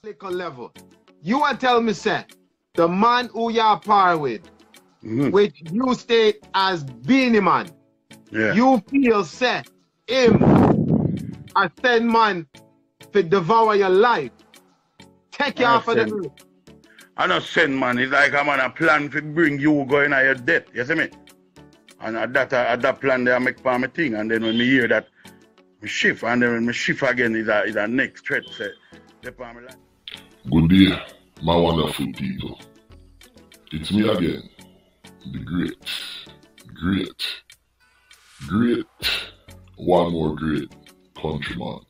Little level. You want to tell me, say, the man who you are par with, which you state as Beenie Man, you feel, say, him a send man to devour your life, take you off of the earth. I don't send man, it's like I'm on a plan to bring you going at your death, you see me? And at that plan they make for my thing, and then when me hear that, me shift, and then when me shift again is a next threat, say, they for my life. Good day, my wonderful people. It's me again, the great, one more great countryman.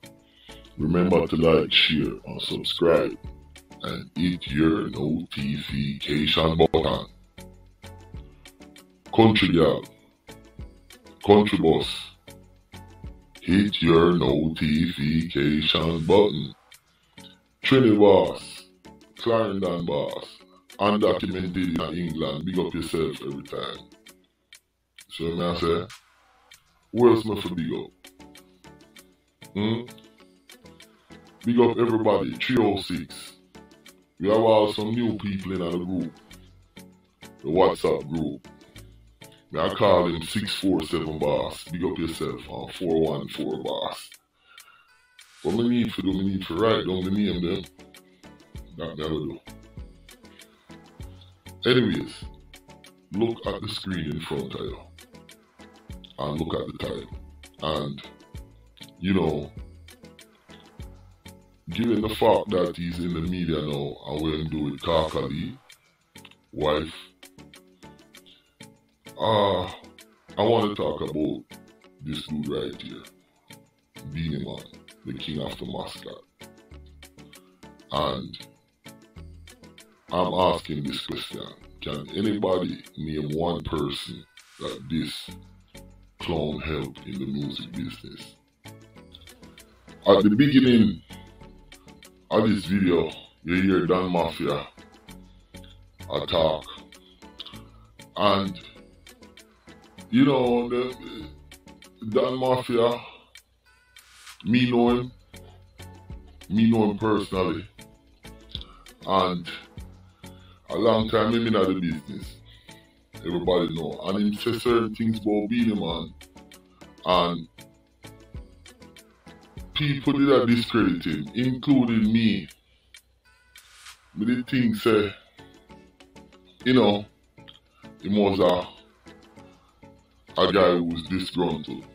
Remember to like, share, and subscribe, and hit your notification button. Country girl, country boss, hit your notification button. Trinity boss, Clarendon boss, undocumented in England, big up yourself every time. So I say, who else must big up? Big up everybody, 306. We have all some new people in the group, the WhatsApp group. I call him 647 boss, big up yourself on 414 boss. What I need for write down the name them. That never do. Anyways, look at the screen in front of you. And look at the time. And, you know, given the fact that he's in the media now and we're do with Kakali, wife, I want to talk about this dude right here, Beenie Man, the king of the Muscat. And I'm asking this question, can anybody name one person that this clown helped in the music business? At the beginning of this video, you hear Don Mafia talk, and you know, the Don Mafia, me know him personally, and a long time him in the business, everybody know, and him say certain things about Beenie Man, and people did discredit him, including me. But the thing say, you know, he was a guy who was disgruntled.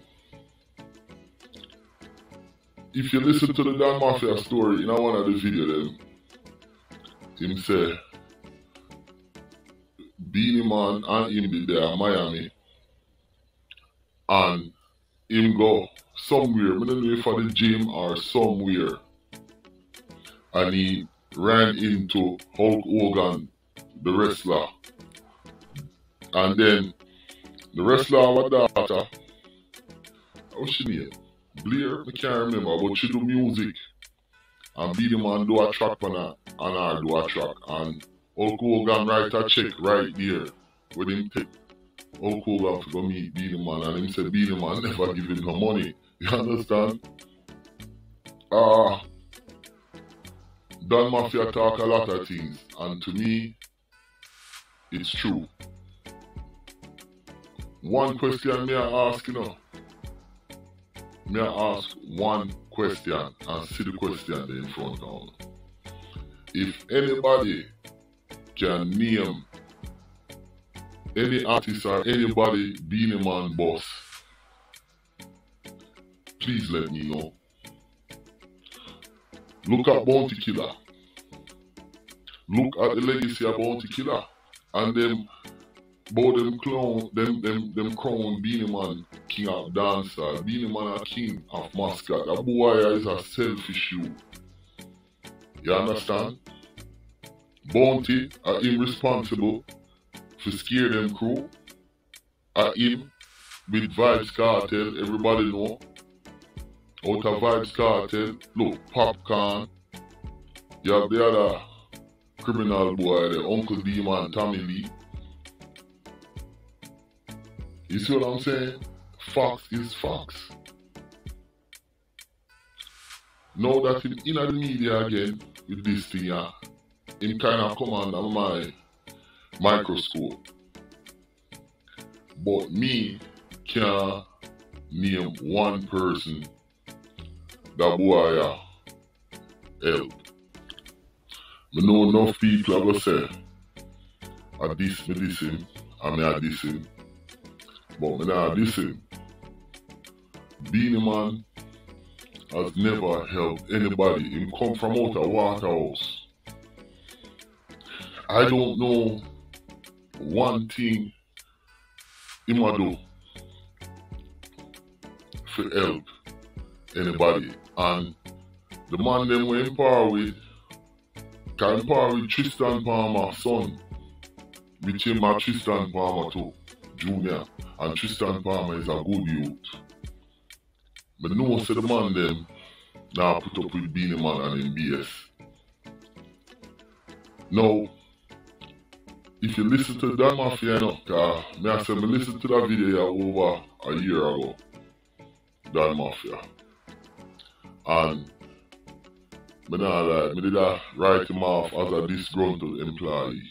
If you listen to the Don Mafia story in one of the videos, him say, Beenie Man and him be there in Miami, and him go somewhere, I don't know if at the gym or somewhere, and he ran into Hulk Hogan, the wrestler, and then the wrestler have a daughter, what's she name? Blair, I can't remember, but she do music, and Beenie Man do a track on her, and her do a track, and Hulk Hogan write a check right there, with him take Hulk Hogan to go meet Beenie Man, and him say Beenie Man never give him no money. You understand? Don Mafia talk a lot of things, and to me, it's true. One question may I ask, you know? May I ask one question and see the question there in front of you. If anybody can name any artist or anybody Beenie Man boss, please let me know. Look at Bounty Killer. Look at the legacy of Bounty Killer. And them clown Beenie Man king of dancer. Beenie Man a king of Muscat. That boy is a selfish you. You understand? Bounty are him responsible for scare them crew. Are him with Vybz Kartel, everybody know. Out of Vybz Kartel, look, Popcorn. You have the other criminal boy, the Uncle D-Man, Tommy Lee. You see what I'm saying? Fox is Fox. Now that he's in the media again, with this thing, him kind of come under my microscope. But me can't name one person that boy help. I know enough people are going to say, I diss him, and I diss him. But I not diss him. Beenie Man has never helped anybody. He come from out of Waterhouse. I don't know one thing he might do to help anybody. And the man them we empower with, can empower with Tristan Palmer's son, which him and Tristan Palmer too, Junior. And Tristan Palmer is a good youth. But no say the man them now put up with Beenie Man and him BS. Now, if you listen to that Mafia, you know, I said, I listened to that video over a year ago, that Mafia. And I did write him off as a disgruntled employee.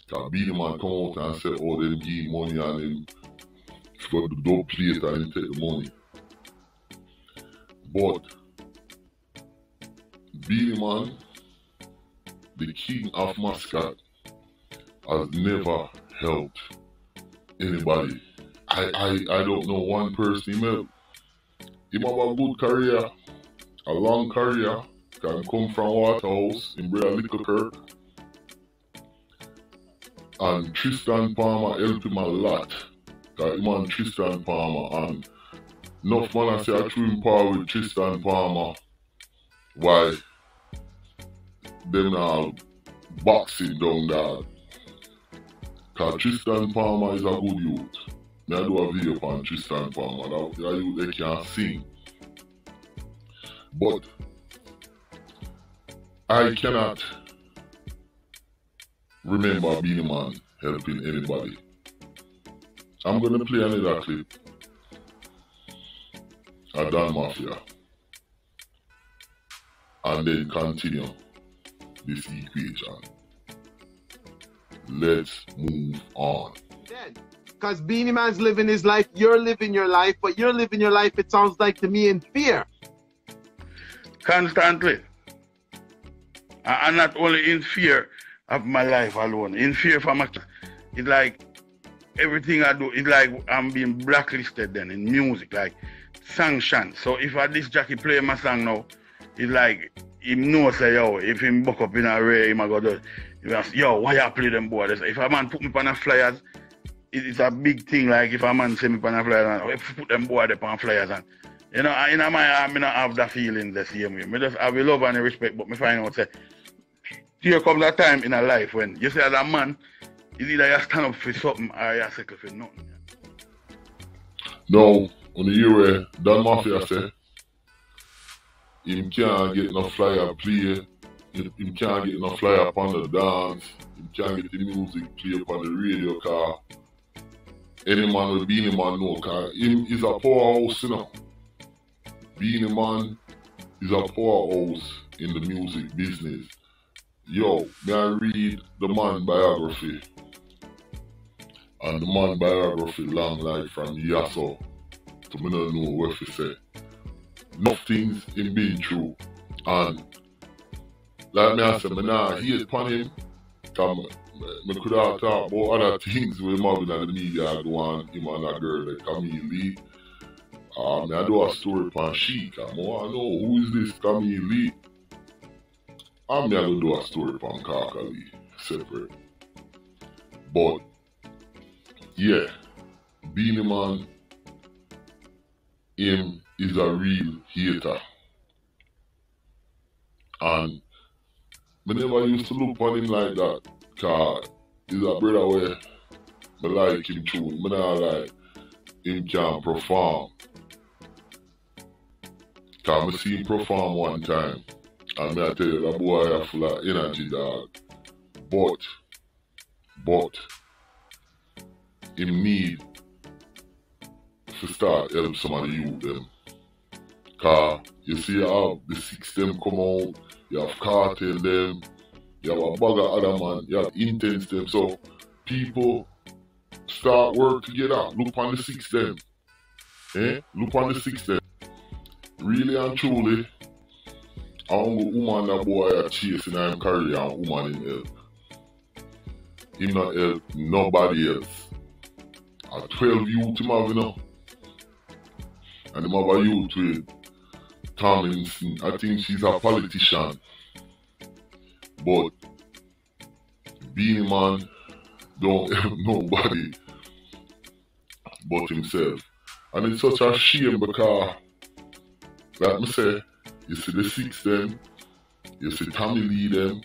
Because Beenie Man come out and say, oh, them give money and him got the dope plate and him take the money. But Beenie Man, the king of Muscat, has never helped anybody. I don't know one person he helped. He have a good career, a long career, can come from Waterhouse in Brea Little Kirk. And Tristan Palmer helped him a lot. Because him and Tristan Palmer, and enough man I say I threw him power with Tristan Palmer. Why? Them now boxing down there. Because Tristan Palmer is a good youth. I do a video on Tristan Palmer. That youth they can't sing. But I cannot remember Beenie Man helping anybody. I'm gonna play another clip. A Dan Mafia. And then continue this equation. Let's move on. Because Beenie Man's living his life, you're living your life, but you're living your life, it sounds like to me, in fear. Constantly. And not only in fear of my life alone, in fear for my... It's like everything I do, it's like I'm being blacklisted then in music, like sanction. So if I this Jackie play my song now, it's like, he knows say, yo, if him buck up in a ray, him go do, yo, why you play them boys? If a man put me on a flyers, it's a big thing, like if a man say me on a flyers, and if put them boys up on flyers, and you know, in my heart, I don't have the feelings the same way. I just have a love and a respect, but I find out say, here comes that time in a life when you say as a man, it's either you stand up for something or you settle for nothing. Now, on the year where Dan Mafia say, him can't get no flyer play, him can't get no flyer upon the dance, him can't get the music play upon the radio car. Any man with Beenie Man know, cause him is a powerhouse, you know. Beenie Man is a powerhouse in the music business. Yo, may I read the man biography? And the man biography, Long Life from Yasso, to me not know what to say. Nothing's in been true. And like me I said, I nah hate upon him. Cause I could have talked about other things with Marvin and the media go on him and that girl like Camille Lee. I do a story upon she. I want to know who is this Camille Lee. I'm going to do a story upon Kaka Lee separate. But yeah, Beenie Man, him is a real hater. And I never used to look upon him like that. Cause he's a brother where I like him too. I don't like him can perform. Cause I see him perform one time. And I tell you, that boy is full of energy, dog. But him need to start help some of the youth them. Cause you see how the 6 them come out you have Cartel them, you have a bag of other man, you have Intense them. So people start work together. Look on the 6 them. Look on the 6 them. Really and truly, I want a woman that boy are chasing him career and woman in help. Him not help nobody else. A 12 youth him have, you know. And him have a youth with Tomlinson. I think she's a politician. But Beenie Man don't help nobody but himself. And it's such a shame because, like I say, you see the 6 them, you see Tommy Lee them,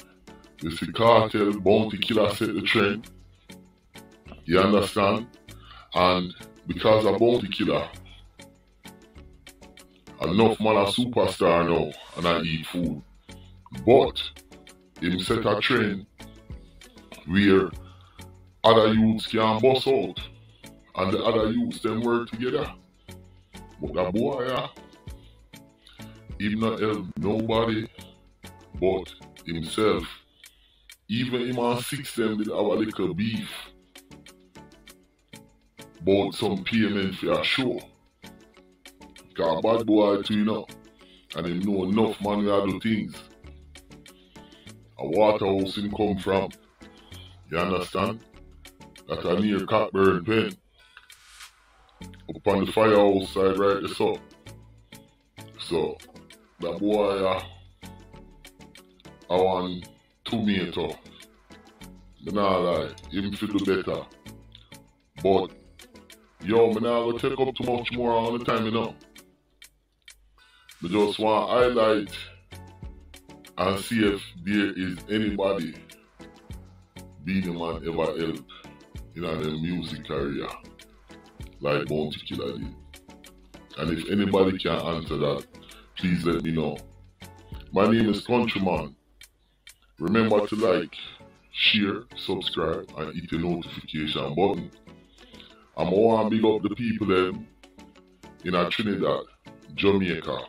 you see Cartel, Bounty Killer set the trend. You understand? And because of Bounty Killer, enough man a superstar now and I eat food. But him set a trend where other youths can bust out and the other youths them work together. But that boy, him not help nobody but himself. Even him and 6 them did have a little beef. Bought some payment for a show. Cause bad boy too, you know. And him know enough man where do things. A Waterhouse him come from. You understand? That a near Cockburn Pen. Up on the firehouse side right this up. So that boy I want tomato. Nah lie, him feel better. But yo, me nah go take up too much more all the time, you know. Me just want to highlight and see if there is anybody Beenie Man ever helped in their music career like Bounty Killer did. And if anybody can answer that, please let me know. My name is Countryman. Remember to like, share, subscribe, and hit the notification button. I'm going to big up the people them in Trinidad, Jamaica,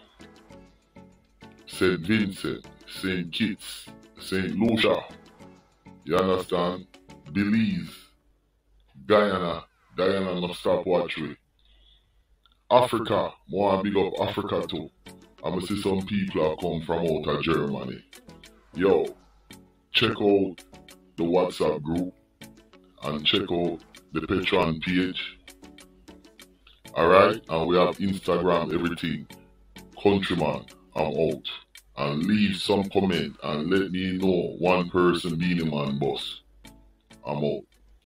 St. Vincent, St. Kitts, St. Lucia, you understand? Belize, Guyana must stop watching. Africa, more big up Africa too. I'm gonna see some people that come from out of Germany. Yo, check out the WhatsApp group and check out the Patreon page. Alright, and we have Instagram, everything. Countryman, I'm out. And leave some comment and let me know one person Beenie Man boss. I'm out.